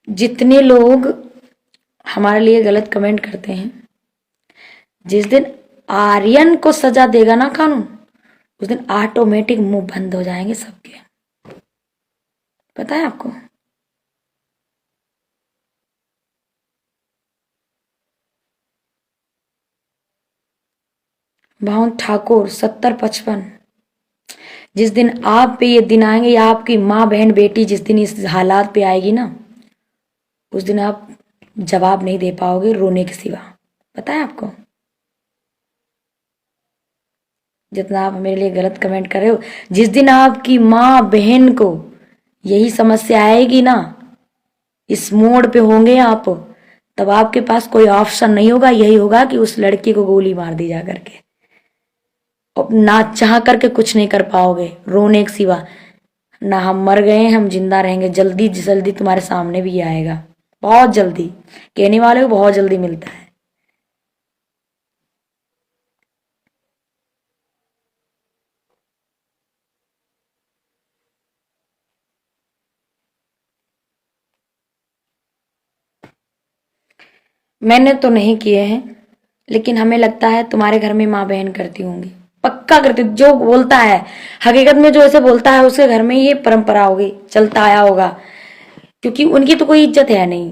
जितने लोग हमारे लिए गलत कमेंट करते हैं, जिस दिन आर्यन को सजा देगा ना कानून, उस दिन ऑटोमेटिक मुंह बंद हो जाएंगे सबके। पता है आपको? भावन ठाकुर 7055, जिस दिन आप पे ये दिन आएंगे या आपकी माँ बहन बेटी जिस दिन इस हालात पे आएगी ना, उस दिन आप जवाब नहीं दे पाओगे रोने के सिवा। पता है आपको? जितना आप मेरे लिए गलत कमेंट कर रहे हो, जिस दिन आपकी माँ बहन को यही समस्या आएगी ना, इस मोड़ पे होंगे आप, तब आपके पास कोई ऑप्शन नहीं होगा, यही होगा कि उस लड़की को गोली मार दी जा करके। और ना चाह करके कुछ नहीं कर पाओगे रोने के सिवा। ना हम मर गए, हम जिंदा रहेंगे, जल्दी जल्दी तुम्हारे सामने भी आएगा, बहुत जल्दी। कहने वाले को बहुत जल्दी मिलता है। मैंने तो नहीं किए हैं, लेकिन हमें लगता है तुम्हारे घर में माँ बहन करती होंगी, पक्का करती। जो बोलता है हकीकत में, जो ऐसे बोलता है उसके घर में ये परंपरा होगी, चलता आया होगा, क्योंकि उनकी तो कोई इज्जत है नहीं,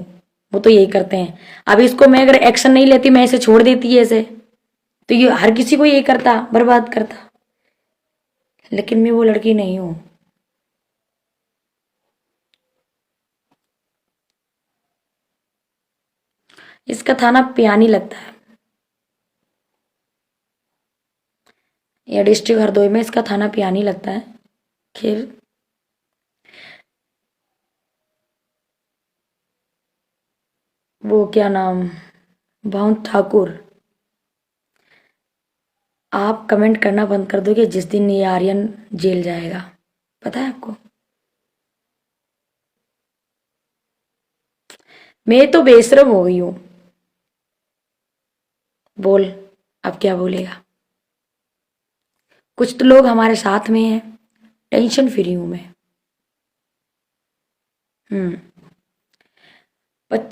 वो तो यही करते हैं। अब इसको मैं अगर एक्शन नहीं लेती, मैं इसे छोड़ देती है ऐसे, तो ये हर किसी को यही करता, बर्बाद करता। लेकिन मैं वो लड़की नहीं हूं। इसका थाना पियानी लगता है, या डिस्ट्रिक्ट हरदोई में इसका थाना पियानी लगता है। खैर, वो क्या नाम, भावन ठाकुर, आप कमेंट करना बंद कर दोगे जिस दिन ये आर्यन जेल जाएगा। पता है आपको? मैं तो बेशरम हो गई हूं। बोल, अब क्या बोलेगा? कुछ तो लोग हमारे साथ में हैं, टेंशन फ्री हूं मैं। हम्म।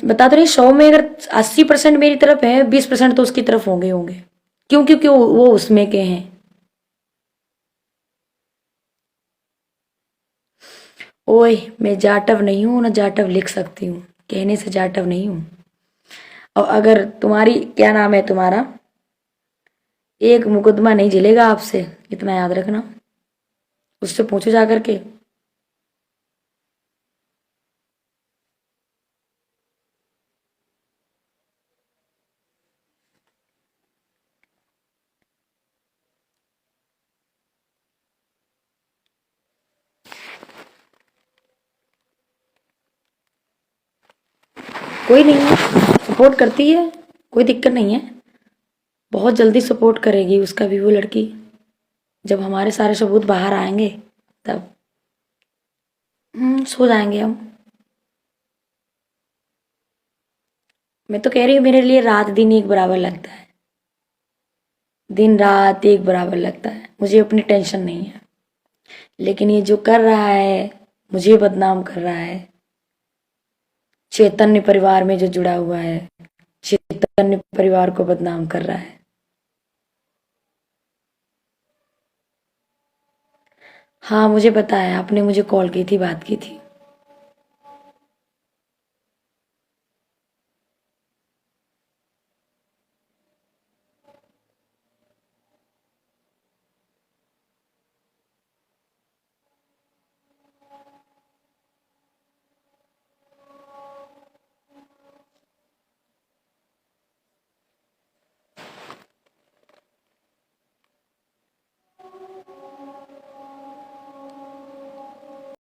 बता तो रही, 100 में अगर 80% मेरी तरफ है, 20% तो उसकी तरफ होंगे होंगे। क्यों? क्योंकि वो उसमें के हैं। ओए, मैं जाटव नहीं हूं ना, जाटव लिख सकती हूँ, कहने से जाटव नहीं हूं। और अगर तुम्हारी, क्या नाम है तुम्हारा, एक मुकदमा नहीं झेलेगा आपसे, इतना याद रखना। उससे पूछो जा करके। कोई नहीं है, सपोर्ट करती है, कोई दिक्कत नहीं है। बहुत जल्दी सपोर्ट करेगी उसका भी वो लड़की, जब हमारे सारे सबूत बाहर आएंगे तब सो जाएंगे हम। मैं तो कह रही हूँ, मेरे लिए रात दिन एक बराबर लगता है, दिन रात एक बराबर लगता है, मुझे अपनी टेंशन नहीं है। लेकिन ये जो कर रहा है, मुझे बदनाम कर रहा है, चैतन्य परिवार में जो जुड़ा हुआ है, चैतन्य परिवार को बदनाम कर रहा है। हाँ मुझे पता है, आपने मुझे कॉल की थी, बात की थी।